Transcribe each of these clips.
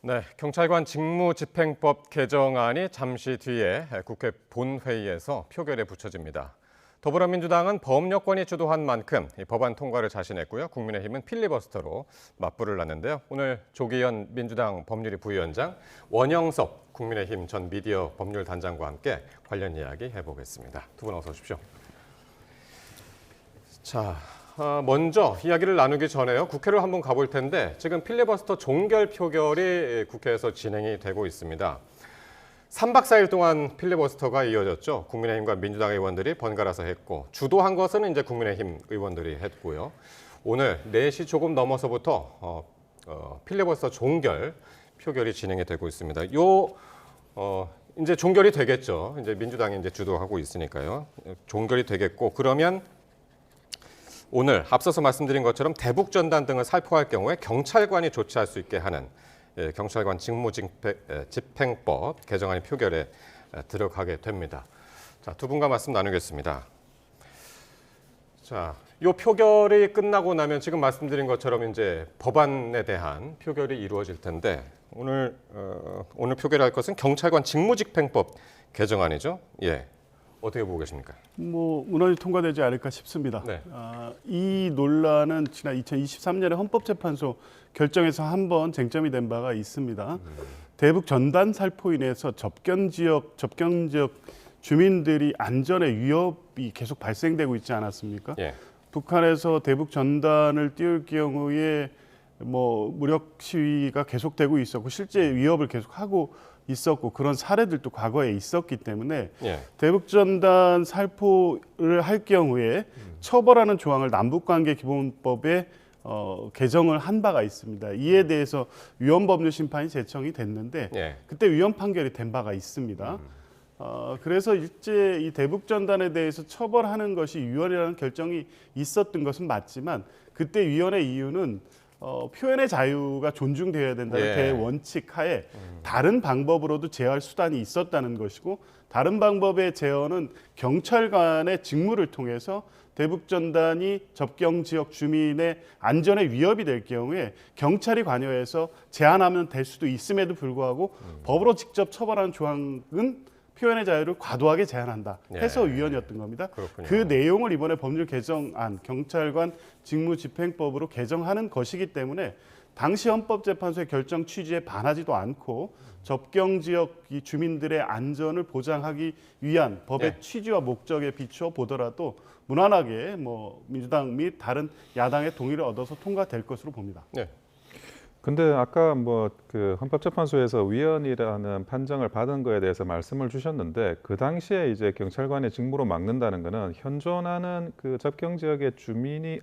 네, 경찰관 직무집행법 개정안이 잠시 뒤에 국회 본회의에서 표결에 붙여집니다. 더불어민주당은 법여권이 주도한 만큼 이 법안 통과를 자신했고요. 국민의힘은 필리버스터로 맞불을 놨는데요. 오늘 조기현 민주당 법률위 부위원장, 원영섭 국민의힘 전 미디어 법률단장과 함께 관련 이야기 해보겠습니다. 두 분 어서 오십시오. 자, 먼저 이야기를 나누기 전에요. 국회를 한번 가볼 텐데 지금 필리버스터 종결 표결이 국회에서 진행이 되고 있습니다. 3박 4일 동안 필리버스터가 이어졌죠. 국민의힘과 민주당 의원들이 번갈아서 했고 주도한 것은 이제 국민의힘 의원들이 했고요. 오늘 4시 조금 넘어서부터 필리버스터 종결 표결이 진행이 되고 있습니다. 이제 종결이 되겠죠. 이제 민주당이 이제 주도하고 있으니까요. 종결이 되겠고 그러면 오늘 앞서서 말씀드린 것처럼 대북전단 등을 살포할 경우에 경찰관이 조치할 수 있게 하는 경찰관 직무집행법 개정안이 표결에 들어가게 됩니다. 자, 두 분과 말씀 나누겠습니다. 자, 이 표결이 끝나고 나면 지금 말씀드린 것처럼 이제 법안에 대한 표결이 이루어질 텐데 오늘 표결할 것은 경찰관 직무집행법 개정안이죠. 예. 어떻게 보고 계십니까? 무난히 통과되지 않을까 싶습니다. 네. 이 논란은 지난 2023년에 헌법재판소 결정에서 한번 쟁점이 된 바가 있습니다. 대북 전단 살포 인해서 접경 지역 주민들이 안전에 위협이 계속 발생되고 있지 않았습니까? 예. 북한에서 대북 전단을 띄울 경우에 무력 시위가 계속되고 있었고 실제 위협을 계속하고 있었고 그런 사례들도 과거에 있었기 때문에 예. 대북전단 살포를 할 경우에 처벌하는 조항을 남북관계기본법에 개정을 한 바가 있습니다. 이에 대해서 위헌법률심판이 제청이 됐는데 예. 그때 위헌 판결이 된 바가 있습니다. 그래서 일제 이 대북전단에 대해서 처벌하는 것이 위헌이라는 결정이 있었던 것은 맞지만 그때 위헌의 이유는 표현의 자유가 존중되어야 된다는 예. 대원칙 하에 다른 방법으로도 제어할 수단이 있었다는 것이고 다른 방법의 제어는 경찰관의 직무를 통해서 대북전단이 접경 지역 주민의 안전에 위협이 될 경우에 경찰이 관여해서 제한하면 될 수도 있음에도 불구하고 법으로 직접 처벌하는 조항은 표현의 자유를 과도하게 제한한다 해서 위헌이었던 겁니다. 그렇군요. 그 내용을 이번에 법률 개정안 경찰관 직무집행법으로 개정하는 것이기 때문에 당시 헌법재판소의 결정 취지에 반하지도 않고 접경 지역 주민들의 안전을 보장하기 위한 법의 취지와 목적에 비추어 보더라도 무난하게 민주당 및 다른 야당의 동의를 얻어서 통과될 것으로 봅니다. 네. 근데 아까 그 헌법재판소에서 위헌이라는 판정을 받은 거에 대해서 말씀을 주셨는데 그 당시에 이제 경찰관의 직무로 막는다는 거는 현존하는 그 접경 지역의 주민이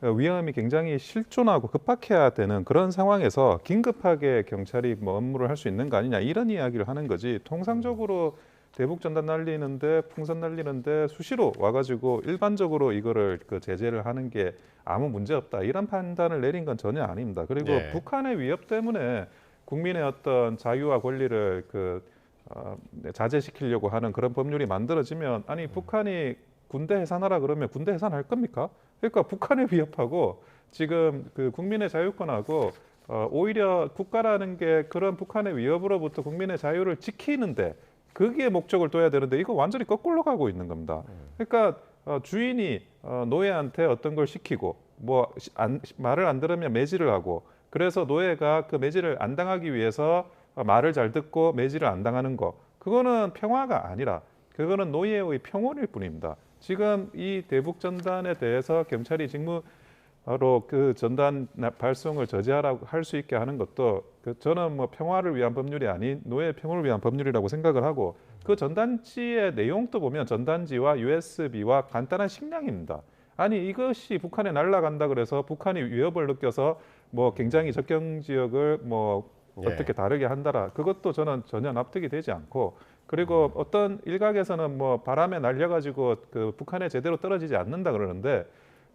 위험이 굉장히 실존하고 급박해야 되는 그런 상황에서 긴급하게 경찰이 업무를 할 수 있는 거 아니냐 이런 이야기를 하는 거지 통상적으로 대북 전단 날리는데 풍선 날리는데 수시로 와가지고 일반적으로 이거를 제재를 하는 게 아무 문제 없다 이런 판단을 내린 건 전혀 아닙니다. 그리고 북한의 위협 때문에 국민의 어떤 자유와 권리를 자제시키려고 하는 그런 법률이 만들어지면 아니 북한이 군대 해산하라 그러면 군대 해산할 겁니까? 그러니까 북한을 위협하고 지금 그 국민의 자유권하고 오히려 국가라는 게 그런 북한의 위협으로부터 국민의 자유를 지키는데 거기에 목적을 둬야 되는데 이거 완전히 거꾸로 가고 있는 겁니다. 그러니까 주인이 노예한테 어떤 걸 시키고 말을 안 들으면 매질을 하고 그래서 노예가 그 매질을 안 당하기 위해서 말을 잘 듣고 매질을 안 당하는 거 그거는 평화가 아니라 그거는 노예의 평온일 뿐입니다. 지금 이 대북 전단에 대해서 경찰이 직무로 그 전단 발송을 저지하라고 할 수 있게 하는 것도 저는 평화를 위한 법률이 아닌 노예 평화를 위한 법률이라고 생각을 하고 그 전단지의 내용도 보면 전단지와 USB와 간단한 식량입니다. 아니 이것이 북한에 날아간다 그래서 북한이 위협을 느껴서 굉장히 접경 지역을 어떻게 다르게 한다라 그것도 저는 전혀 납득이 되지 않고 그리고 어떤 일각에서는 바람에 날려가지고 그 북한에 제대로 떨어지지 않는다 그러는데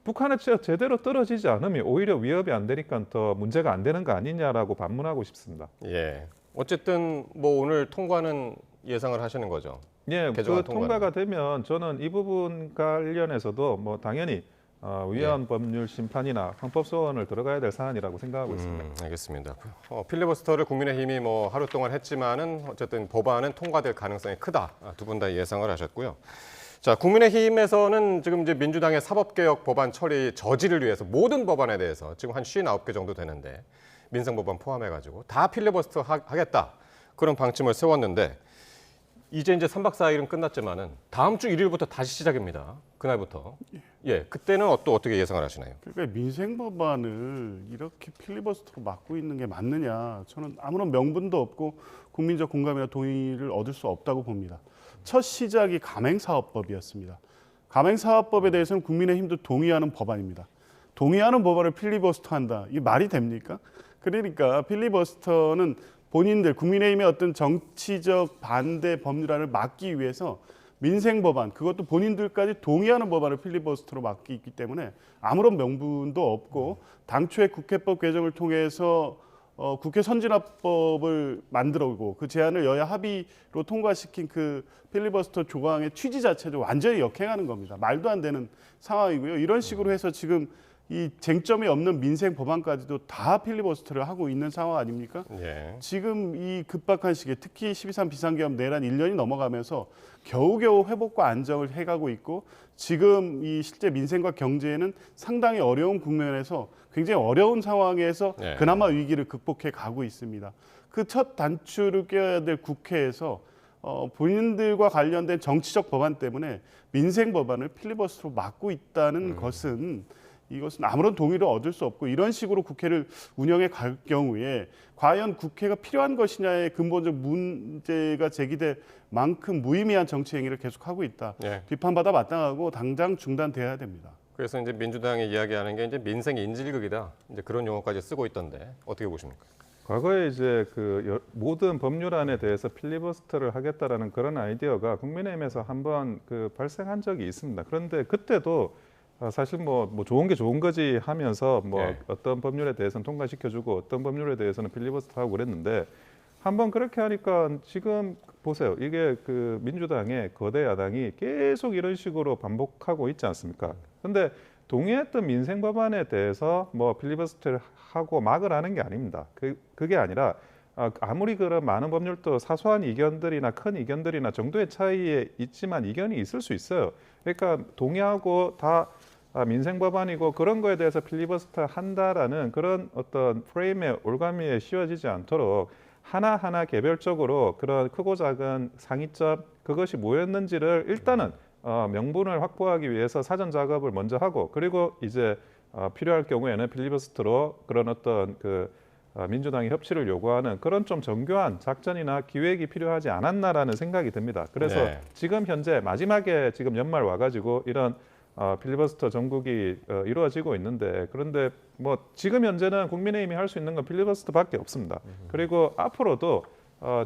북한에 제대로 떨어지지 않으면 오히려 위협이 안 되니까 더 문제가 안 되는 거 아니냐라고 반문하고 싶습니다. 예. 어쨌든 오늘 통과는 예상을 하시는 거죠. 예, 그 통과가 되면 저는 이 부분 관련해서도 당연히 위헌 법률 심판이나 헌법 소원을 들어가야 될 사안이라고 생각하고 있습니다. 알겠습니다. 필리버스터를 국민의힘이 뭐 하루 동안 했지만은 어쨌든 법안은 통과될 가능성이 크다. 두 분 다 예상을 하셨고요. 자, 국민의힘에서는 지금 이제 민주당의 사법개혁 법안 처리 저지를 위해서 모든 법안에 대해서 지금 한 59개 정도 되는데 민생법안 포함해가지고 다 필리버스터 하겠다. 그런 방침을 세웠는데 이제 3박 4일은 끝났지만은 다음 주 1일부터 다시 시작입니다. 그날부터. 예, 그때는 또 어떻게 예상을 하시나요? 그러니까 민생 법안을 이렇게 필리버스터로 막고 있는 게 맞느냐? 저는 아무런 명분도 없고 국민적 공감이나 동의를 얻을 수 없다고 봅니다. 첫 시작이 가맹사업법이었습니다. 가맹사업법에 대해서는 국민의힘도 동의하는 법안입니다. 동의하는 법안을 필리버스터한다. 이게 말이 됩니까? 그러니까 필리버스터는 본인들 국민의힘의 어떤 정치적 반대 법률안을 막기 위해서 민생 법안 그것도 본인들까지 동의하는 법안을 필리버스터로 막기 있기 때문에 아무런 명분도 없고 당초에 국회법 개정을 통해서 국회 선진화법을 만들어오고 그 제안을 여야 합의로 통과시킨 그 필리버스터 조항의 취지 자체도 완전히 역행하는 겁니다. 말도 안 되는 상황이고요. 이런 식으로 해서 지금 이 쟁점이 없는 민생 법안까지도 다 필리버스터를 하고 있는 상황 아닙니까? 예. 지금 이 급박한 시기에 특히 12.3 비상계엄 내란 1년이 넘어가면서 겨우겨우 회복과 안정을 해가고 있고 지금 이 실제 민생과 경제에는 상당히 어려운 국면에서 굉장히 어려운 상황에서 네. 그나마 위기를 극복해 가고 있습니다. 그 첫 단추를 껴야 될 국회에서 본인들과 관련된 정치적 법안 때문에 민생 법안을 필리버스터로 막고 있다는 것은 이것은 아무런 동의를 얻을 수 없고 이런 식으로 국회를 운영해 갈 경우에 과연 국회가 필요한 것이냐의 근본적 문제가 제기될 만큼 무의미한 정치 행위를 계속하고 있다. 예. 비판받아 마땅하고 당장 중단돼야 됩니다. 그래서 이제 민주당이 이야기하는 게 이제 민생 인질극이다. 이제 그런 용어까지 쓰고 있던데 어떻게 보십니까? 과거에 이제 모든 법률안에 대해서 필리버스터를 하겠다라는 그런 아이디어가 국민의힘에서 한번 발생한 적이 있습니다. 그런데 그때도 사실 뭐 좋은 게 좋은 거지 하면서 네. 어떤 법률에 대해서는 통과시켜주고 어떤 법률에 대해서는 필리버스터하고 그랬는데 한번 그렇게 하니까 지금 보세요. 이게 민주당의 거대 야당이 계속 이런 식으로 반복하고 있지 않습니까? 그런데 동의했던 민생 법안에 대해서 뭐 필리버스터를 하고 막으라는 게 아닙니다. 그게 아니라 아무리 그런 많은 법률도 사소한 이견들이나 큰 이견들이나 정도의 차이에 있지만 이견이 있을 수 있어요. 그러니까 동의하고 다 민생 법안이고 그런 거에 대해서 필리버스터 한다라는 그런 어떤 프레임의 올가미에 씌워지지 않도록 하나하나 개별적으로 그런 크고 작은 상이점 그것이 뭐였는지를 일단은 명분을 확보하기 위해서 사전 작업을 먼저 하고 그리고 이제 필요할 경우에는 필리버스터로 그런 어떤 민주당이 협치를 요구하는 그런 좀 정교한 작전이나 기획이 필요하지 않았나라는 생각이 듭니다. 그래서 네. 지금 현재 마지막에 지금 연말 와가지고 이런 필리버스터 전국이 이루어지고 있는데 그런데 뭐 지금 현재는 국민의힘이 할 수 있는 건 필리버스터밖에 없습니다. 그리고 앞으로도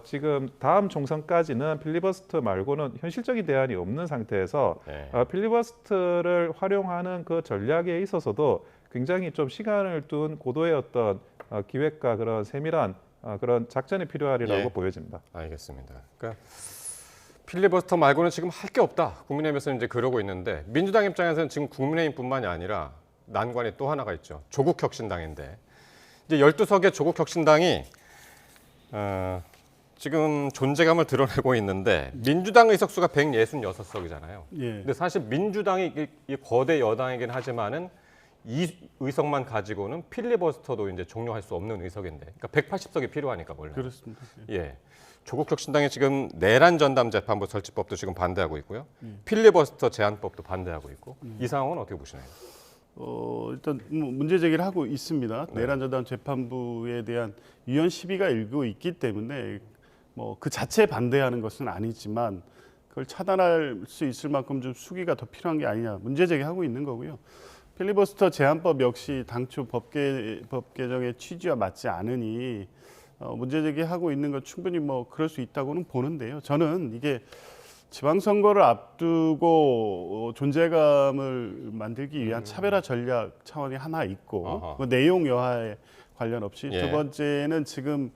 지금 다음 총선까지는 필리버스터 말고는 현실적인 대안이 없는 상태에서 네. 필리버스터를 활용하는 그 전략에 있어서도 굉장히 좀 시간을 둔 고도의 어떤 기획과 그런 세밀한 그런 작전이 필요하리라고 예. 보여집니다. 알겠습니다. 그러니까 필리버스터 말고는 지금 할 게 없다. 국민의힘에서는 이제 그러고 있는데 민주당 입장에서는 지금 국민의힘뿐만이 아니라 난관이 또 하나가 있죠. 조국혁신당인데 이제 12석의 조국혁신당이 지금 존재감을 드러내고 있는데 민주당 의석수가 166석이잖아요. 예. 근데 사실 민주당이 이 거대 여당이긴 하지만은 이 의석만 가지고는 필리버스터도 이제 종료할 수 없는 의석인데, 그러니까 180석이 필요하니까 원래. 그렇습니다. 예. 조국혁신당이 지금 내란 전담 재판부 설치법도 지금 반대하고 있고요. 필리버스터 제한법도 반대하고 있고. 이 상황은 어떻게 보시나요? 일단 문제 제기를 하고 있습니다. 네. 내란 전담 재판부에 대한 위헌 시비가 일고 있기 때문에 뭐 그 자체에 반대하는 것은 아니지만 그걸 차단할 수 있을 만큼 좀 수기가 더 필요한 게 아니냐 문제 제기하고 있는 거고요. 필리버스터 제한법 역시 당초 법 개정의 취지와 맞지 않으니 문제 제기하고 있는 건 충분히 뭐 그럴 수 있다고는 보는데요. 저는 이게 지방선거를 앞두고 존재감을 만들기 위한 차별화 전략 차원이 하나 있고 그 내용 여하에 관련 없이 예. 두 번째는 지금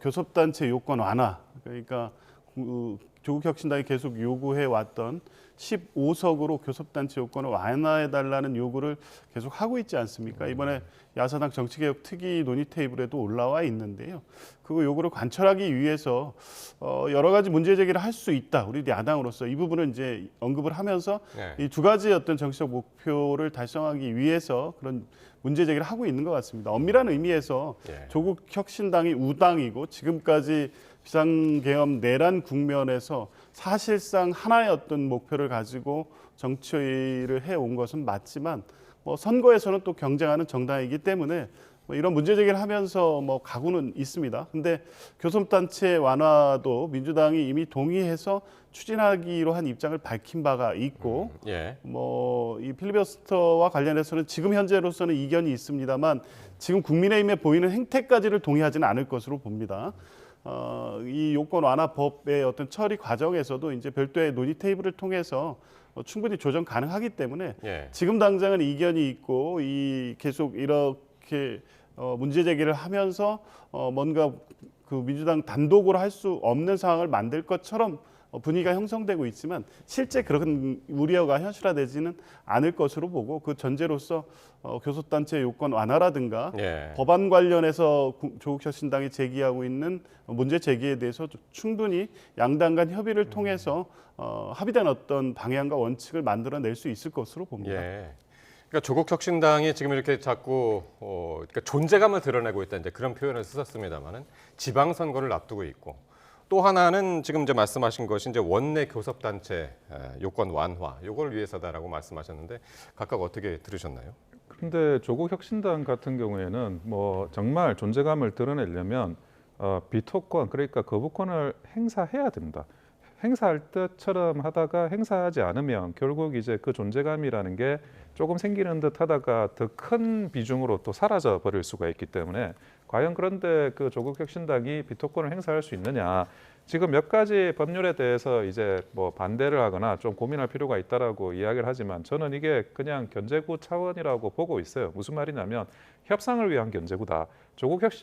교섭단체 요건 완화 그러니까 조국혁신당이 계속 요구해 왔던 15석으로 교섭단체 요건을 완화해달라는 요구를 계속 하고 있지 않습니까? 이번에 야사당 정치개혁 특위 논의 테이블에도 올라와 있는데요. 그 요구를 관철하기 위해서 여러 가지 문제 제기를 할 수 있다. 우리 야당으로서 이 부분을 이제 언급을 하면서 네. 이 두 가지 어떤 정치적 목표를 달성하기 위해서 그런 문제 제기를 하고 있는 것 같습니다. 엄밀한 의미에서 예. 조국 혁신당이 우당이고 지금까지 비상계엄 내란 국면에서 사실상 하나의 어떤 목표를 가지고 정치를 해온 것은 맞지만 뭐 선거에서는 또 경쟁하는 정당이기 때문에 뭐 이런 문제 제기를 하면서 뭐 가고는 있습니다. 근데 교섭단체 완화도 민주당이 이미 동의해서 추진하기로 한 입장을 밝힌 바가 있고 예. 뭐 이 필리버스터와 관련해서는 지금 현재로서는 이견이 있습니다만 지금 국민의힘에 보이는 행태까지를 동의하지는 않을 것으로 봅니다. 이 요건 완화법의 어떤 처리 과정에서도 이제 별도의 논의 테이블을 통해서 충분히 조정 가능하기 때문에 예. 지금 당장은 이견이 있고 계속 이렇게 문제 제기를 하면서 뭔가 그 민주당 단독으로 할 수 없는 상황을 만들 것처럼 분위기가 형성되고 있지만 실제 그런 우려가 현실화되지는 않을 것으로 보고 그 전제로서 교섭단체 요건 완화라든가 예. 법안 관련해서 조국 혁신당이 제기하고 있는 문제 제기에 대해서 충분히 양당 간 협의를 통해서 합의된 어떤 방향과 원칙을 만들어낼 수 있을 것으로 봅니다. 예. 그러니까 조국 혁신당이 지금 이렇게 자꾸 그러니까 존재감을 드러내고 있다 이제 그런 표현을 쓰셨습니다만은 지방선거를 앞두고 있고 또 하나는 지금 이제 말씀하신 것이 이제 원내 교섭단체 요건 완화 요걸 위해서다라고 말씀하셨는데 각각 어떻게 들으셨나요? 그런데 조국 혁신당 같은 경우에는 뭐 정말 존재감을 드러내려면 비토권 그러니까 거부권을 행사해야 됩니다. 행사할 때처럼 하다가 행사하지 않으면 결국 이제 그 존재감이라는 게 조금 생기는 듯 하다가 더 큰 비중으로 또 사라져 버릴 수가 있기 때문에 과연 그런데 그 조국 혁신당이 비토권을 행사할 수 있느냐 지금 몇 가지 법률에 대해서 이제 뭐 반대를 하거나 좀 고민할 필요가 있다라고 이야기를 하지만 저는 이게 그냥 견제구 차원이라고 보고 있어요. 무슨 말이냐면 협상을 위한 견제구다.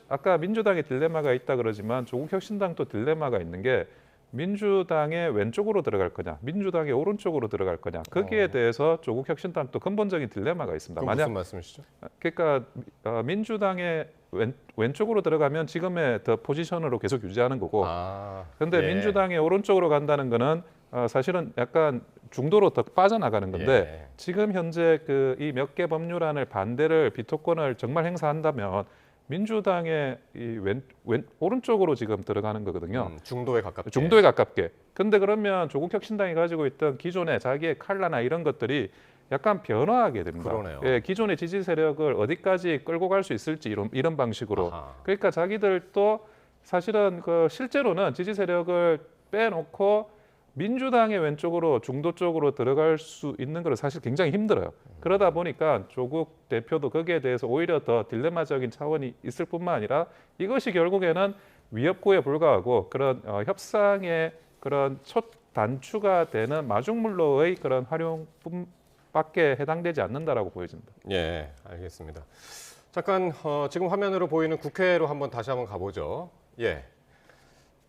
아까 민주당의 딜레마가 있다 그러지만 조국 혁신당도 딜레마가 있는 게 민주당의 왼쪽으로 들어갈 거냐, 민주당의 오른쪽으로 들어갈 거냐. 거기에 대해서 조국 혁신당도 근본적인 딜레마가 있습니다. 무슨 말씀이시죠? 그러니까 민주당의 왼쪽으로 들어가면 지금의 더 포지션으로 계속 유지하는 거고, 그런데 예. 민주당의 오른쪽으로 간다는 거는 사실은 약간 중도로 더 빠져나가는 건데 예. 지금 현재 그 이 몇 개 법률안을 반대를 비토권을 정말 행사한다면 민주당의 이 오른쪽으로 지금 들어가는 거거든요. 중도에 가깝게. 중도에 가깝게. 근데 그러면 조국 혁신당이 가지고 있던 기존의 자기의 칼라나 이런 것들이 약간 변화하게 됩니다. 그러네요. 예, 기존의 지지 세력을 어디까지 끌고 갈 수 있을지 이런 방식으로. 아하. 그러니까 자기들도 사실은 그 실제로는 지지 세력을 빼놓고 민주당의 왼쪽으로 중도 쪽으로 들어갈 수 있는 걸 사실 굉장히 힘들어요. 그러다 보니까 조국 대표도 거기에 대해서 오히려 더 딜레마적인 차원이 있을 뿐만 아니라 이것이 결국에는 위협구에 불과하고 그런 협상의 그런 첫 단추가 되는 마중물로의 그런 활용뿐밖에 해당되지 않는다라고 보여집니다. 예, 알겠습니다. 잠깐 지금 화면으로 보이는 국회로 다시 한번 가보죠. 예.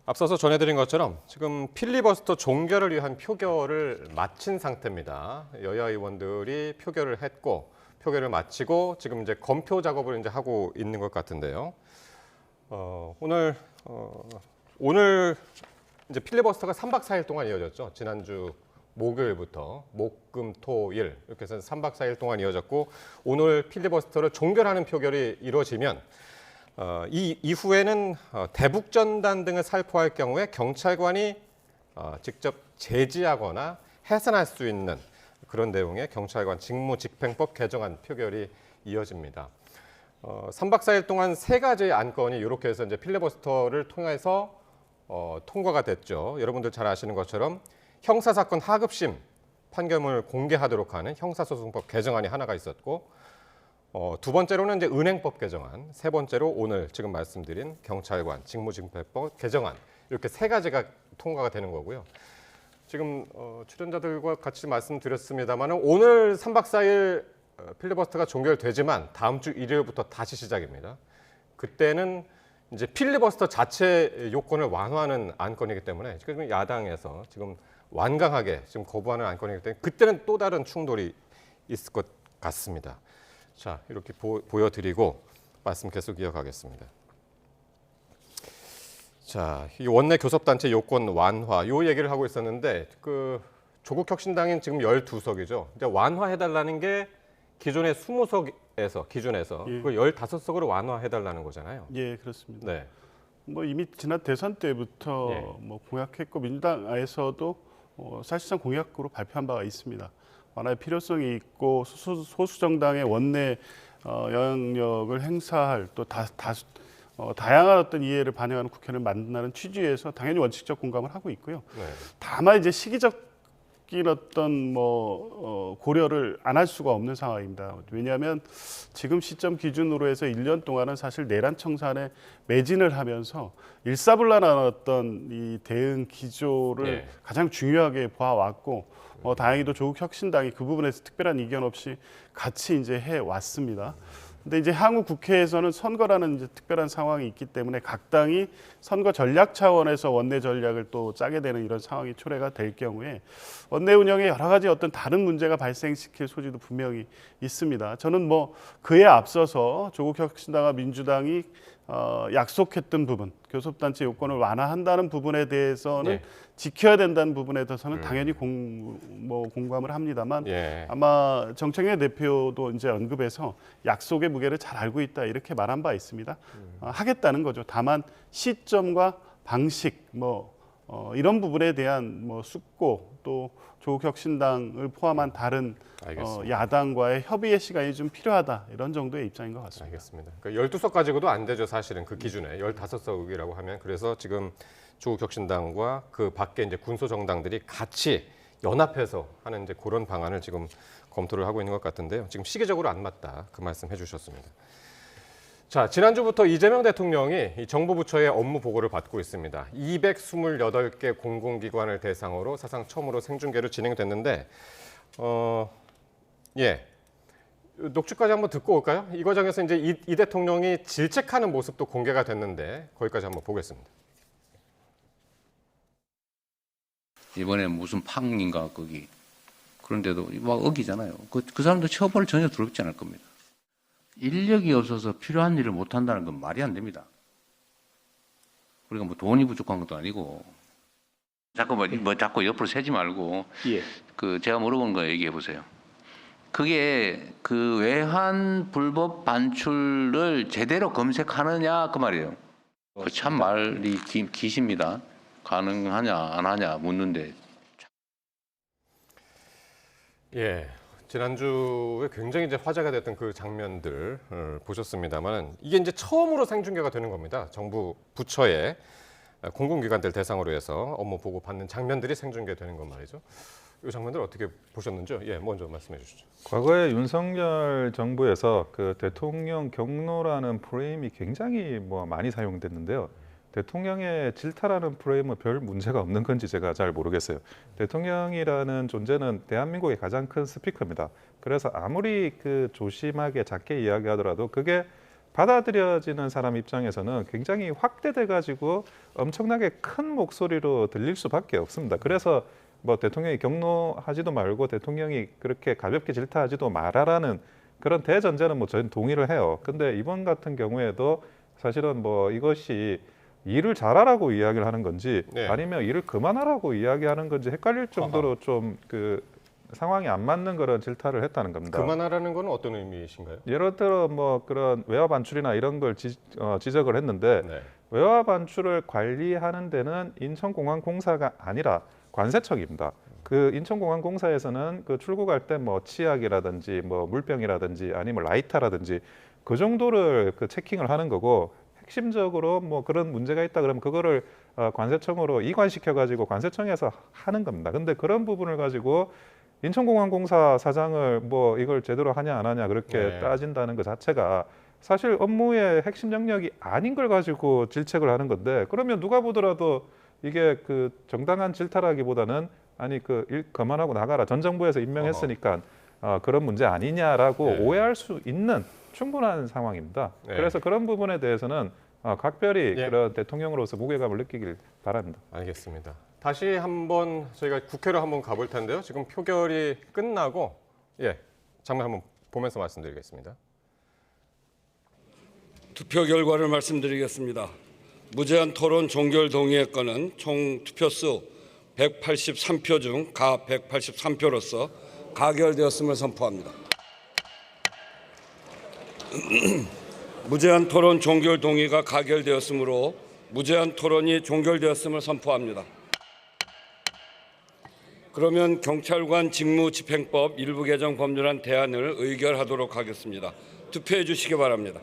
앞서서 전해드린 것처럼 지금 필리버스터 종결을 위한 표결을 마친 상태입니다. 여야 의원들이 표결을 했고 표결을 마치고 지금 이제 검표 작업을 이제 하고 있는 것 같은데요. 오늘 이제 필리버스터가 3박 4일 동안 이어졌죠. 지난주 목요일부터 목, 금, 토, 일 이렇게 해서 3박 4일 동안 이어졌고 오늘 필리버스터를 종결하는 표결이 이루어지면 이 이후에는 대북전단 등을 살포할 경우에 경찰관이 직접 제지하거나 해산할 수 있는 그런 내용의 경찰관 직무집행법 개정안 표결이 이어집니다. 3박 4일 동안 세 가지의 안건이 이렇게 해서 이제 필리버스터를 통해서 통과가 됐죠. 여러분들 잘 아시는 것처럼 형사사건 하급심 판결문을 공개하도록 하는 형사소송법 개정안이 하나가 있었고 두 번째로는 이제 은행법 개정안, 세 번째로 오늘 지금 말씀드린 경찰관 직무집행법 개정안 이렇게 세 가지가 통과가 되는 거고요. 지금 출연자들과 같이 말씀드렸습니다만 오늘 3박 4일 필리버스터가 종결되지만 다음 주 일요일부터 다시 시작입니다. 그때는 이제 필리버스터 자체 요건을 완화하는 안건이기 때문에 지금 야당에서 지금 완강하게 지금 거부하는 안건이기 때문에 그때는 또 다른 충돌이 있을 것 같습니다. 자, 이렇게 보여드리고 말씀 계속 이어가겠습니다. 자, 이 원내 교섭단체 요건 완화 요 얘기를 하고 있었는데 그 조국 혁신당인 지금 12석이죠. 이제 완화해달라는 게 기존의 20석에서 기준에서 예. 그 15석으로 완화해달라는 거잖아요. 예, 그렇습니다. 네. 뭐 이미 지난 대선 때부터 예. 뭐 공약했고 민주당에서도 사실상 공약으로 발표한 바가 있습니다. 완화의 필요성이 있고 소수 정당의 원내 영향력을 행사할 또 다양한 어떤 이해를 반영하는 국회를 만든다는 취지에서 당연히 원칙적 공감을 하고 있고요. 네. 다만 이제 시기적인 어떤 고려를 안 할 수가 없는 상황입니다. 왜냐하면 지금 시점 기준으로 해서 1년 동안은 사실 내란 청산에 매진을 하면서 일사불란한 어떤 이 대응 기조를 네. 가장 중요하게 보아왔고 다행히도 조국 혁신당이 그 부분에서 특별한 이견 없이 같이 이제 해 왔습니다. 근데 이제 향후 국회에서는 선거라는 이제 특별한 상황이 있기 때문에 각 당이 선거 전략 차원에서 원내 전략을 또 짜게 되는 이런 상황이 초래가 될 경우에 원내 운영에 여러 가지 어떤 다른 문제가 발생시킬 소지도 분명히 있습니다. 저는 뭐 그에 앞서서 조국 혁신당과 민주당이 약속했던 부분, 교섭단체 요건을 완화한다는 부분에 대해서는 네. 지켜야 된다는 부분에 대해서는 당연히 공감을 합니다만 예. 아마 정청래 대표도 이제 언급해서 약속의 무게를 잘 알고 있다 이렇게 말한 바 있습니다. 하겠다는 거죠. 다만 시점과 방식 이런 부분에 대한 숙고 또 조국 혁신당을 포함한 다른 야당과의 협의의 시간이 좀 필요하다 이런 정도의 입장인 것 같습니다. 알겠습니다. 그러니까 12석 가지고도 안 되죠, 사실은 그 기준에 15석이라고 하면. 그래서 지금 조국 혁신당과 그 밖에 이제 군소 정당들이 같이 연합해서 하는 이제 그런 방안을 지금 검토를 하고 있는 것 같은데요. 지금 시기적으로 안 맞다 그 말씀 해주셨습니다. 자, 지난주부터 이재명 대통령이 이 정부 부처의 업무 보고를 받고 있습니다. 228개 공공기관을 대상으로 사상 처음으로 생중계로 진행됐는데, 녹취까지 한번 듣고 올까요? 이 과정에서 이제 이 대통령이 질책하는 모습도 공개가 됐는데 거기까지 한번 보겠습니다. 이번에 무슨 팡인가 거기 그런데도 막 어기잖아요. 그 사람도 처벌 전혀 두렵지 않을 겁니다. 인력이 없어서 필요한 일을 못 한다는 건 말이 안 됩니다. 우리가 뭐 돈이 부족한 것도 아니고 자꾸 자꾸 옆으로 세지 말고 제가 물어본 거 얘기해 보세요. 그게 그 외환 불법 반출을 제대로 검색하느냐 그 말이에요. 그 참 말이 기십니다. 가능하냐 안 하냐 묻는데. 예, 지난주에 굉장히 이제 화제가 됐던 그 장면들 보셨습니다만 이게 이제 처음으로 생중계가 되는 겁니다. 정부 부처의 공공기관들 대상으로 해서 업무 보고 받는 장면들이 생중계되는 건 말이죠. 이 장면들 어떻게 보셨는지요? 예, 먼저 말씀해 주시죠. 과거에 윤석열 정부에서 그 대통령 경로라는 프레임이 굉장히 많이 사용됐는데요. 대통령의 질타라는 프레임은 별 문제가 없는 건지 제가 잘 모르겠어요. 대통령이라는 존재는 대한민국의 가장 큰 스피커입니다. 그래서 아무리 그 조심하게 작게 이야기하더라도 그게 받아들여지는 사람 입장에서는 굉장히 확대돼 가지고 엄청나게 큰 목소리로 들릴 수밖에 없습니다. 그래서 대통령이 경로하지도 말고 대통령이 그렇게 가볍게 질타하지도 말아라는 그런 대전제는 저희는 동의를 해요. 근데 이번 같은 경우에도 사실은 이것이 일을 잘하라고 이야기를 하는 건지 네. 아니면 일을 그만하라고 이야기하는 건지 헷갈릴 정도로 좀 그 상황이 안 맞는 그런 질타를 했다는 겁니다. 그만하라는 건 어떤 의미이신가요? 예를 들어 그런 외화 반출이나 이런 걸 지적을 했는데 네. 외화 반출을 관리하는 데는 인천공항공사가 아니라 관세청입니다. 그 인천공항공사에서는 그 출국할 때 치약이라든지 물병이라든지 아니면 라이터라든지 그 정도를 그 체킹을 하는 거고 핵심적으로 그런 문제가 있다 그러면 그거를 관세청으로 이관시켜 가지고 관세청에서 하는 겁니다. 근데 그런 부분을 가지고 인천공항공사 사장을 이걸 제대로 하냐 안 하냐 그렇게 네. 따진다는 것 자체가 사실 업무의 핵심 영역이 아닌 걸 가지고 질책을 하는 건데 그러면 누가 보더라도 이게 그 정당한 질타라기보다는 아니 일 그만하고 나가라 전 정부에서 임명했으니까 그런 문제 아니냐라고 네. 오해할 수 있는 충분한 상황입니다. 네. 그래서 그런 부분에 대해서는 각별히 예. 그런 대통령으로서 무게감을 느끼길 바랍니다. 알겠습니다. 다시 한번 저희가 국회로 한번 가볼 텐데요. 지금 표결이 끝나고 장면 한번 보면서 말씀드리겠습니다. 투표 결과를 말씀드리겠습니다. 무제한 토론 종결 동의의 건은 총 투표수 183표 중 가 183표로서 가결되었음을 선포합니다. 무제한 토론 종결 동의가 가결되었으므로 무제한 토론이 종결되었음을 선포합니다. 그러면 경찰관 직무집행법 일부 개정 법률안 대안을 의결하도록 하겠습니다. 투표해 주시기 바랍니다.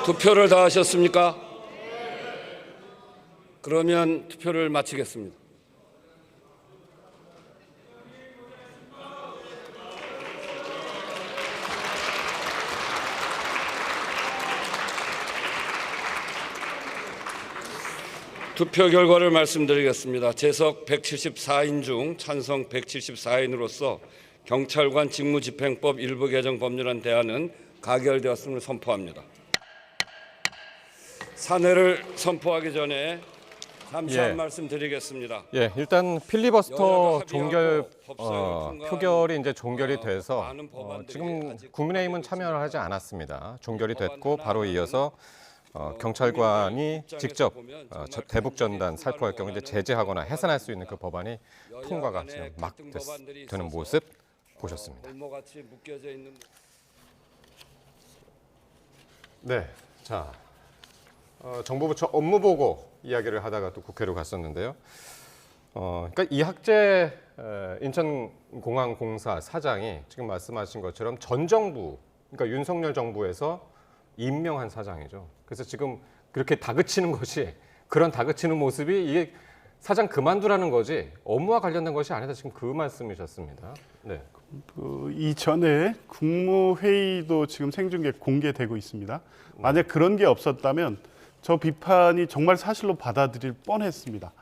투표를 다 하셨습니까? 그러면 투표를 마치겠습니다. 투표 결과를 말씀드리겠습니다. 재석 174인 중 찬성 174인으로서 경찰관 직무집행법 일부 개정 법률안 대안은 가결되었음을 선포합니다. 산회를 선포하기 전에 잠시 한 말씀 드리겠습니다. 일단 필리버스터 여야가 종결 합의하고 법사위를 통과한 표결이 이제 종결이 돼서 많은 법안들이 지금 아직 국민의힘은 참여를 하지 않았습니다. 종결이 됐고 바로 이어서 경찰관이 직접 대북 전단 살포할 경우 이제 제재하거나 해산할 수 있는 그 법안이 통과가 지금 막 되는 모습 보셨습니다. 골모같이 묶여져 있는 네, 자 정부 부처 업무 보고 이야기를 하다가 또 국회로 갔었는데요. 그러니까 이학재 인천공항공사 사장이 지금 말씀하신 것처럼 전 정부, 그러니까 윤석열 정부에서 임명한 사장이죠. 그래서 지금 그렇게 다그치는 것이 그런 다그치는 모습이 이게 사장 그만두라는 거지 업무와 관련된 것이 아니다. 지금 그 말씀이셨습니다. 네. 이전에 국무회의도 지금 생중계 공개되고 있습니다. 만약 그런 게 없었다면 저 비판이 정말 사실로 받아들일 뻔했습니다.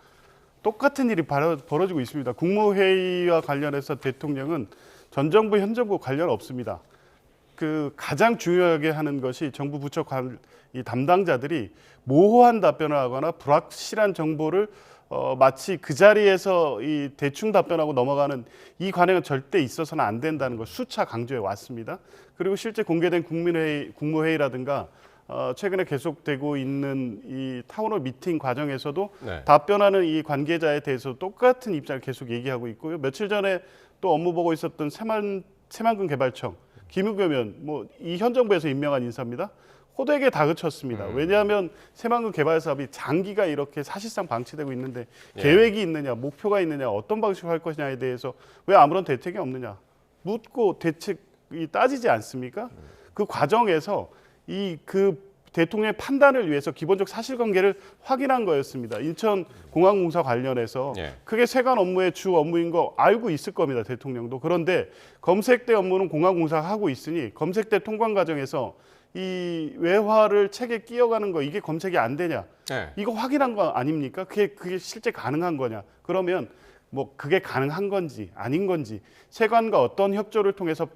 똑같은 일이 벌어지고 있습니다. 국무회의와 관련해서 대통령은 전 정부, 현 정부 관련 없습니다. 그 가장 중요하게 하는 것이 정부 부처 이 담당자들이 모호한 답변을 하거나 불확실한 정보를 마치 그 자리에서 이 대충 답변하고 넘어가는 이 관행은 절대 있어서는 안 된다는 걸 수차 강조해 왔습니다. 그리고 실제 공개된 국무회의라든가 최근에 계속되고 있는 이 타운홀 미팅 과정에서도 답변하는 이 관계자에 대해서 똑같은 입장을 계속 얘기하고 있고요. 며칠 전에 또 업무 보고 있었던 새만금 개발청 김우겸 뭐 이 현 정부에서 임명한 인사입니다. 호되게 다그쳤습니다. 왜냐하면 새만금 개발 사업이 장기가 이렇게 사실상 방치되고 있는데 계획이 있느냐, 목표가 있느냐, 어떤 방식으로 할 것이냐에 대해서 왜 아무런 대책이 없느냐 묻고 대책이 따지지 않습니까? 그 과정에서 그 대통령의 판단을 위해서 기본적 사실관계를 확인한 거였습니다. 인천공항공사 관련해서 그게 세관 업무의 주 업무인 거 알고 있을 겁니다. 대통령도. 그런데 검색대 업무는 공항공사가 하고 있으니 검색대 통관 과정에서 이 외화를 책에 끼어가는 거 이게 검색이 안 되냐? 이거 확인한 거 아닙니까? 그게 실제 가능한 거냐? 그러면 뭐 그게 가능한 건지 아닌 건지 세관과 어떤 협조를 통해서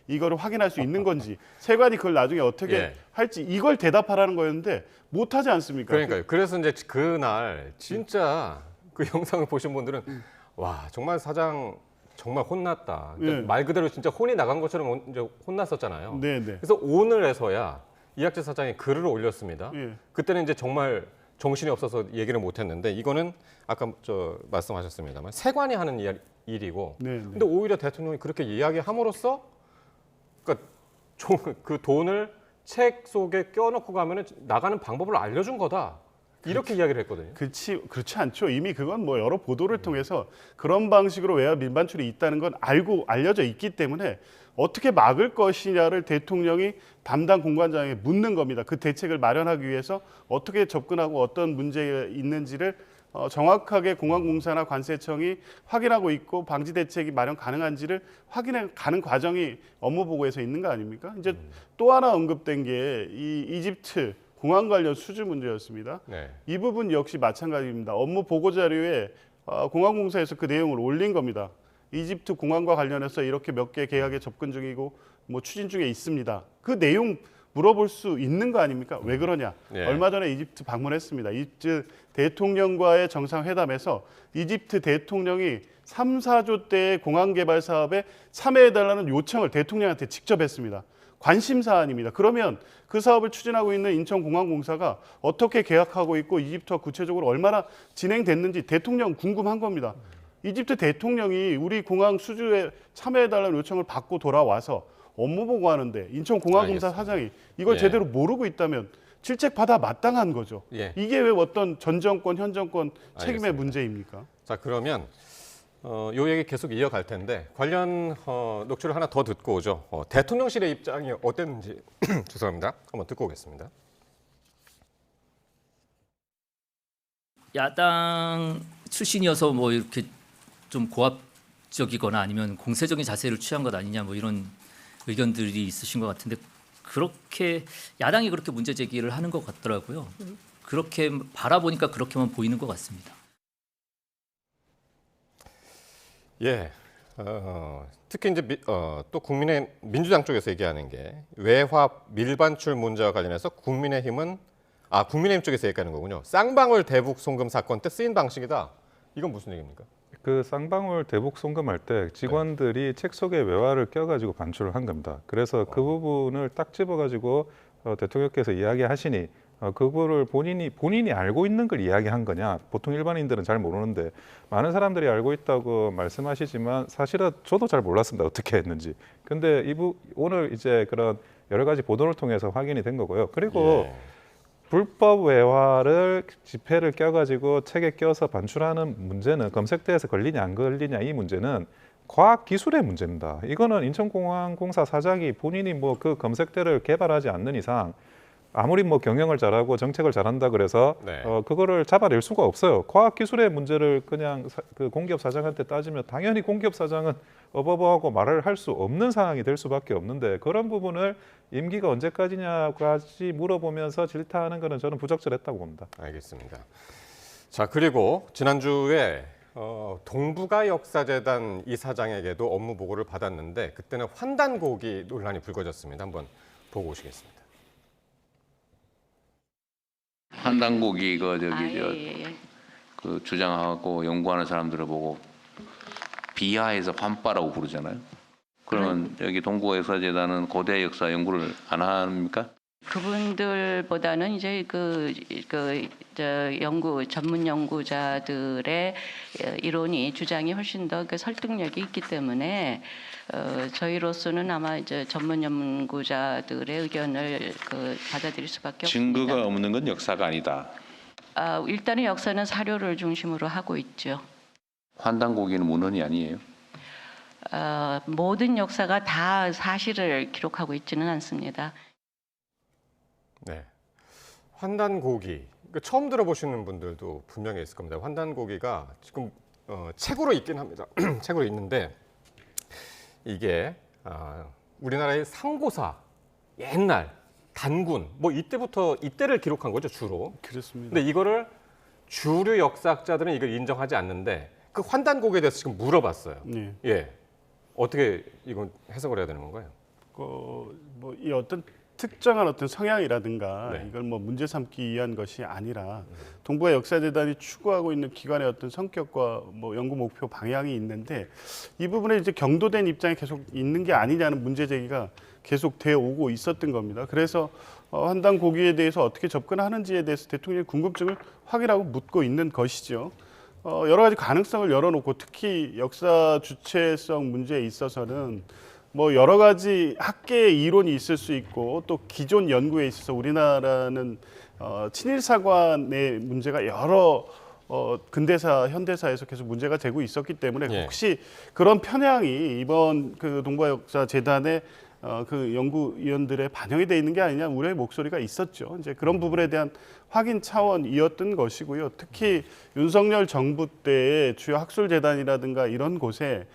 이거를 확인할 수 있는 건지 세관이 그걸 나중에 어떻게 할지 이걸 대답하라는 거였는데 못하지 않습니까? 그러니까요. 그래서 이제 그날 진짜 그 영상을 보신 분들은 와 정말 사장 정말 혼났다. 그러니까 말 그대로 진짜 혼이 나간 것처럼 이제 혼났었잖아요. 그래서 오늘에서야 이학재 사장이 글을 올렸습니다. 그때는 이제 정말 정신이 없어서 얘기를 못했는데 이거는 아까 말씀하셨습니다만 세관이 하는 일이고 근데 오히려 대통령이 그렇게 이야기함으로써 그러니까 그 돈을 책 속에 껴넣고 가면은 나가는 방법을 알려준 거다. 이렇게 이야기를 했거든요. 그렇지 않죠. 이미 그건 뭐 여러 보도를 통해서 그런 방식으로 외화 밀반출이 있다는 건 알려져 있기 때문에 어떻게 막을 것이냐를 대통령이 담당 공관장에게 묻는 겁니다. 그 대책을 마련하기 위해서 어떻게 접근하고 어떤 문제가 있는지를 정확하게 공항공사나 관세청이 확인하고 있고 방지 대책이 마련 가능한지를 확인해 가는 과정이 업무 보고에서 있는 거 아닙니까? 이제 또 하나 언급된 게 이 이집트 공항 관련 수주 문제였습니다. 네. 이 부분 역시 마찬가지입니다. 업무 보고 자료에 공항공사에서 그 내용을 올린 겁니다. 이집트 공항과 관련해서 이렇게 몇 개 계약에 접근 중이고 뭐 추진 중에 있습니다. 그 내용 물어볼 수 있는 거 아닙니까? 왜 그러냐? 예. 얼마 전에 이집트 방문했습니다. 이집트 대통령과의 정상회담에서 이집트 대통령이 3, 4조 대의 공항 개발 사업에 참여해달라는 요청을 대통령한테 직접 했습니다. 관심 사안입니다. 그러면 그 사업을 추진하고 있는 인천공항공사가 어떻게 계약하고 있고 이집트와 구체적으로 얼마나 진행됐는지 대통령 궁금한 겁니다. 이집트 대통령이 우리 공항 수주에 참여해달라는 요청을 받고 돌아와서 업무 보고하는데 인천공항공사 알겠습니다. 사장이 이걸 예. 제대로 모르고 있다면 질책받아 마땅한 거죠. 예. 이게 왜 어떤 전 정권, 현 정권 책임의 알겠습니다. 문제입니까? 자, 그러면 요 얘기 계속 이어갈 텐데 관련 녹취를 하나 더 듣고 오죠. 대통령실의 입장이 어땠는지 죄송합니다. 한번 듣고 오겠습니다. 야당 출신이어서 뭐 이렇게 좀 고압적이거나 아니면 공세적인 자세를 취한 것 아니냐 뭐 이런 의견들이 있으신 것 같은데 그렇게 야당이 그렇게 문제 제기를 하는 것 같더라고요. 그렇게 바라보니까 그렇게만 보이는 것 같습니다. 예. 특히 이제 또 국민의 민주당 쪽에서 얘기하는 게 외화 밀반출 문제와 관련해서 국민의힘 쪽에서 얘기하는 거군요. 쌍방울 대북 송금 사건 때 쓰인 방식이다. 이건 무슨 얘기입니까? 그 쌍방울 대북 송금할 때 직원들이 책 속에 외화를 껴가지고 반출을 한 겁니다. 그래서 그 부분을 딱 집어가지고 대통령께서 이야기하시니 그거를 본인이 알고 있는 걸 이야기한 거냐? 보통 일반인들은 잘 모르는데 많은 사람들이 알고 있다고 말씀하시지만 사실은 저도 잘 몰랐습니다. 어떻게 했는지. 근데 오늘 이제 그런 여러 가지 보도를 통해서 확인이 된 거고요. 그리고 예. 불법 외화를 지폐를 껴가지고 책에 껴서 반출하는 문제는 검색대에서 걸리냐 안 걸리냐 이 문제는 과학 기술의 문제입니다. 이거는 인천공항공사 사장이 본인이 뭐 그 검색대를 개발하지 않는 이상 아무리 뭐 경영을 잘하고 정책을 잘한다 그래서 네. 그거를 잡아낼 수가 없어요. 과학 기술의 문제를 그냥 그 공기업 사장한테 따지면 당연히 공기업 사장은 어버버하고 말을 할 수 없는 상황이 될 수밖에 없는데 그런 부분을 임기가 언제까지냐까지 물어보면서 질타하는 거는 저는 부적절했다고 봅니다. 알겠습니다. 자, 그리고 지난주에 동북아 역사재단 이사장에게도 업무 보고를 받았는데 그때는 환단고기 논란이 불거졌습니다. 한번 보고 오시겠습니다. 한단국이 예. 그 주장하고 연구하는 사람들을 보고 비하해서 환빠라고 부르잖아요. 그러면 여기 동북아역사재단은 고대 역사 연구를 안 합니까? 그분들보다는 이제 전문 연구자들의 이론이 주장이 훨씬 더 그 설득력이 있기 때문에 저희로서는 아마 이제 전문 연구자들의 의견을 받아들일 수밖에 없습니다. 증거가 없는 건 역사가 아니다. 일단은 역사는 사료를 중심으로 하고 있죠. 환단고기는 문헌이 아니에요. 모든 역사가 다 사실을 기록하고 있지는 않습니다. 네. 환단고기. 처음 들어보시는 분들도 분명히 있을 겁니다. 환단고기가 지금 책으로 있긴 합니다. 책으로 있는데 이게 우리나라의 상고사, 옛날, 단군, 뭐 이때를 기록한 거죠, 주로. 그렇습니다. 근데 이거를 주류 역사학자들은 이걸 인정하지 않는데 그 환단고기에 대해서 지금 물어봤어요. 네. 예. 어떻게 이건 해석을 해야 되는 건가요? 뭐 이 어떤 특정한 어떤 성향이라든가 네. 이걸 뭐 문제 삼기 위한 것이 아니라 동북아 역사재단이 추구하고 있는 기관의 어떤 성격과 뭐 연구 목표 방향이 있는데 이 부분에 이제 경도된 입장이 계속 있는 게 아니냐는 문제 제기가 계속 돼 오고 있었던 겁니다. 그래서 한단 고기에 대해서 어떻게 접근하는지에 대해서 대통령이 궁금증을 확인하고 묻고 있는 것이죠. 여러 가지 가능성을 열어놓고 특히 역사 주체성 문제에 있어서는 뭐 여러 가지 학계의 이론이 있을 수 있고 또 기존 연구에 있어서 우리나라는 친일사관의 문제가 여러 근대사, 현대사에서 계속 문제가 되고 있었기 때문에 예. 혹시 그런 편향이 이번 그 동북아역사재단의 그 연구위원들의 반영이 돼 있는 게 아니냐 우려의 목소리가 있었죠. 이제 그런 부분에 대한 확인 차원이었던 것이고요. 특히 윤석열 정부 때의 주요 학술재단이라든가 이런 곳에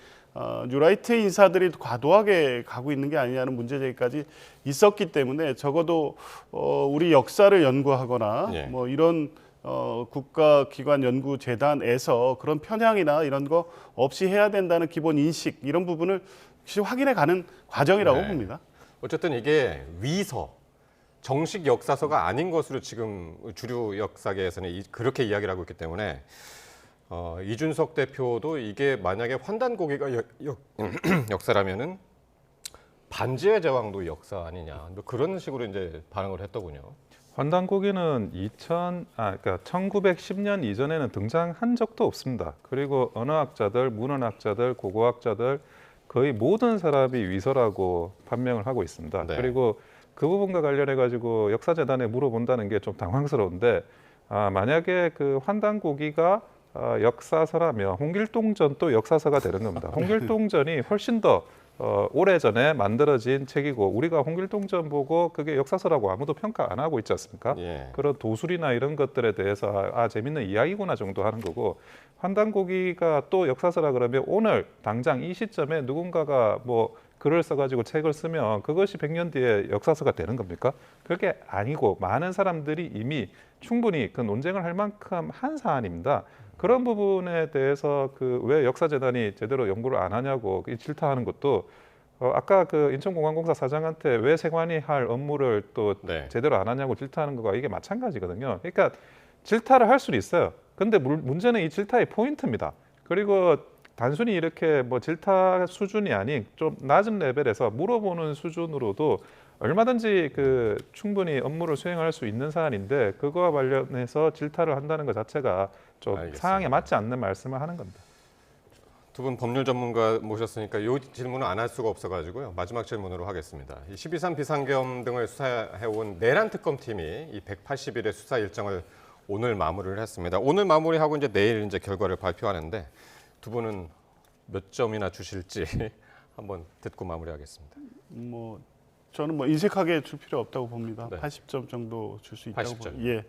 뉴라이트 인사들이 과도하게 가고 있는 게 아니냐는 문제 제기까지 있었기 때문에 적어도 우리 역사를 연구하거나 예. 뭐 이런 국가기관 연구재단에서 그런 편향이나 이런 거 없이 해야 된다는 기본 인식 이런 부분을 역시 확인해 가는 과정이라고 네. 봅니다. 어쨌든 이게 위서, 정식 역사서가 아닌 것으로 지금 주류 역사계에서는 그렇게 이야기를 하고 있기 때문에 이준석 대표도 이게 만약에 환단고기가 역사라면은 반지의 제왕도 역사 아니냐, 뭐 그런 식으로 이제 반응을 했더군요. 환단고기는 그러니까 1910년 이전에는 등장한 적도 없습니다. 그리고 언어학자들, 문헌학자들, 고고학자들 거의 모든 사람이 위서라고 판명을 하고 있습니다. 네. 그리고 그 부분과 관련해 가지고 역사재단에 물어본다는 게 좀 당황스러운데 만약에 그 환단고기가 역사서라면 홍길동전도 역사서가 되는 겁니다. 홍길동전이 훨씬 더 오래전에 만들어진 책이고 우리가 홍길동전 보고 그게 역사서라고 아무도 평가 안 하고 있지 않습니까? 예. 그런 도술이나 이런 것들에 대해서 재밌는 이야기구나 정도 하는 거고 환단고기가 또 역사서라 그러면 오늘 당장 이 시점에 누군가가 뭐 글을 써가지고 책을 쓰면 그것이 100년 뒤에 역사서가 되는 겁니까? 그게 아니고 많은 사람들이 이미 충분히 그 논쟁을 할 만큼 한 사안입니다. 그런 부분에 대해서 그 왜 역사재단이 제대로 연구를 안 하냐고 질타하는 것도 아까 그 인천공항공사 사장한테 왜 세관이 할 업무를 또 네. 제대로 안 하냐고 질타하는 거가 이게 마찬가지거든요. 그러니까 질타를 할 수는 있어요. 근데 문제는 이 질타의 포인트입니다. 그리고 단순히 이렇게 뭐 질타 수준이 아닌 좀 낮은 레벨에서 물어보는 수준으로도 얼마든지 그 충분히 업무를 수행할 수 있는 사안인데 그거와 관련해서 질타를 한다는 것 자체가 좀 알겠습니다. 상황에 맞지 않는 말씀을 하는 겁니다. 두 분 법률 전문가 모셨으니까 이 질문을 안 할 수가 없어가지고요. 마지막 질문으로 하겠습니다. 이 12.3 비상계엄 등을 수사해온 내란 특검팀이 이 180일의 수사 일정을 오늘 마무리를 했습니다. 오늘 마무리하고 이제 내일 이제 결과를 발표하는데 두 분은 몇 점이나 주실지 한번 듣고 마무리하겠습니다. 뭐 저는 뭐 인색하게 줄 필요 없다고 봅니다. 네. 80점 정도 줄 수 있다고 80점. 봅니다. 예.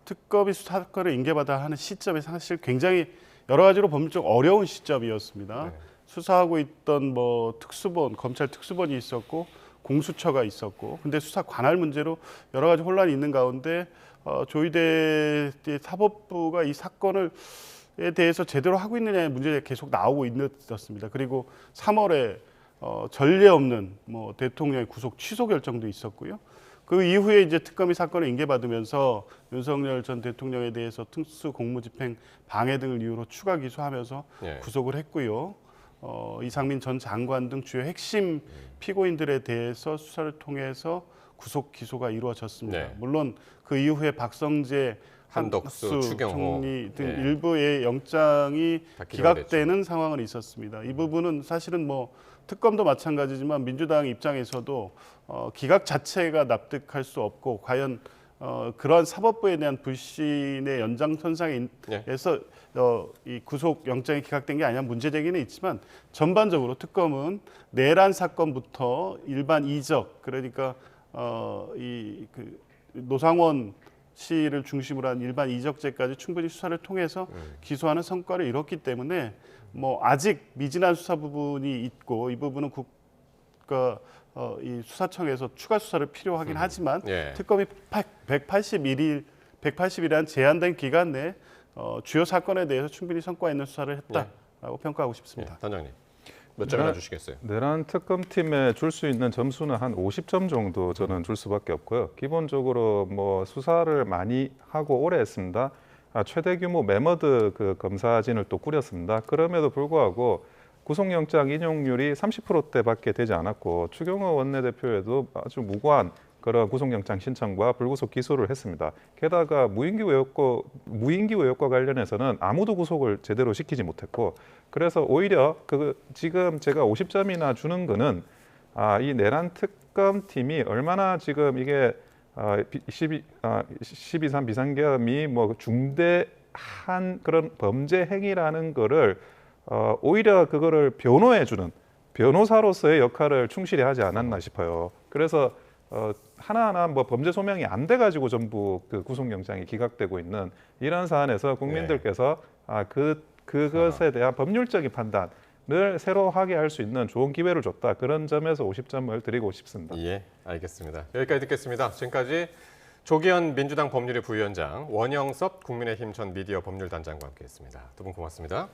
특검이 사건을 인계받아 하는 시점이 사실 굉장히 여러 가지로 법률적 어려운 시점이었습니다. 네. 수사하고 있던 뭐 특수본, 검찰 특수본이 있었고 공수처가 있었고, 근데 수사 관할 문제로 여러 가지 혼란이 있는 가운데 조희대 사법부가 이 사건을 에 대해서 제대로 하고 있느냐의 문제가 계속 나오고 있었습니다. 그리고 3월에 전례 없는 뭐 대통령의 구속 취소 결정도 있었고요. 그 이후에 이제 특검이 사건을 인계받으면서 윤석열 전 대통령에 대해서 특수 공무집행 방해 등을 이유로 추가 기소하면서 예. 구속을 했고요. 이상민 전 장관 등 주요 핵심 피고인들에 대해서 수사를 통해서 구속 기소가 이루어졌습니다. 네. 물론 그 이후에 박성재, 한덕수, 추경호 총리 등 예. 일부의 영장이 다 기각이 기각되는 상황은 있었습니다. 이 부분은 사실은 뭐 특검도 마찬가지지만 민주당 입장에서도 기각 자체가 납득할 수 없고 과연 그러한 사법부에 대한 불신의 연장선상에서 이 구속 영장이 기각된 게 아니냐 문제 제기는 있지만 전반적으로 특검은 내란 사건부터 일반 이적 그러니까 노상원 씨를 중심으로 한 일반 이적죄까지 충분히 수사를 통해서 기소하는 성과를 이뤘기 때문에 뭐 아직 미진한 수사 부분이 있고 이 부분은 이 수사청에서 추가 수사를 필요하긴 하지만 예. 특검이 180일이라는 제한된 기간 내에 주요 사건에 대해서 충분히 성과 있는 수사를 했다라고 평가하고 싶습니다. 예. 단장님 몇 점이나 주시겠어요? 내란 특검팀에 줄 수 있는 점수는 한 50점 정도 저는 줄 수밖에 없고요. 기본적으로 뭐 수사를 많이 하고 오래 했습니다. 최대 규모 매머드 그 검사진을 또 꾸렸습니다. 그럼에도 불구하고 구속영장 인용률이 30%대밖에 되지 않았고 추경호 원내대표에도 아주 무고한 그런 구속영장 신청과 불구속 기소를 했습니다. 게다가 무인기 외역과 관련해서는 아무도 구속을 제대로 시키지 못했고 그래서 오히려 지금 제가 50점이나 주는 거는 이 내란 특검팀이 얼마나 지금 이게 12.3 비상계엄이 뭐 중대한 그런 범죄 행위라는 거를 오히려 그거를 변호해주는 변호사로서의 역할을 충실히 하지 않았나 싶어요. 그래서 하나하나 뭐 범죄 소명이 안 돼가지고 전부 그 구속영장이 기각되고 있는 이런 사안에서 국민들께서 그것에 대한 법률적인 판단을 새로 하게 할 수 있는 좋은 기회를 줬다. 그런 점에서 50점을 드리고 싶습니다. 예, 알겠습니다. 여기까지 듣겠습니다. 지금까지 조기현 민주당 법률위 부위원장, 원영섭 국민의힘 전 미디어 법률단장과 함께했습니다. 두 분 고맙습니다.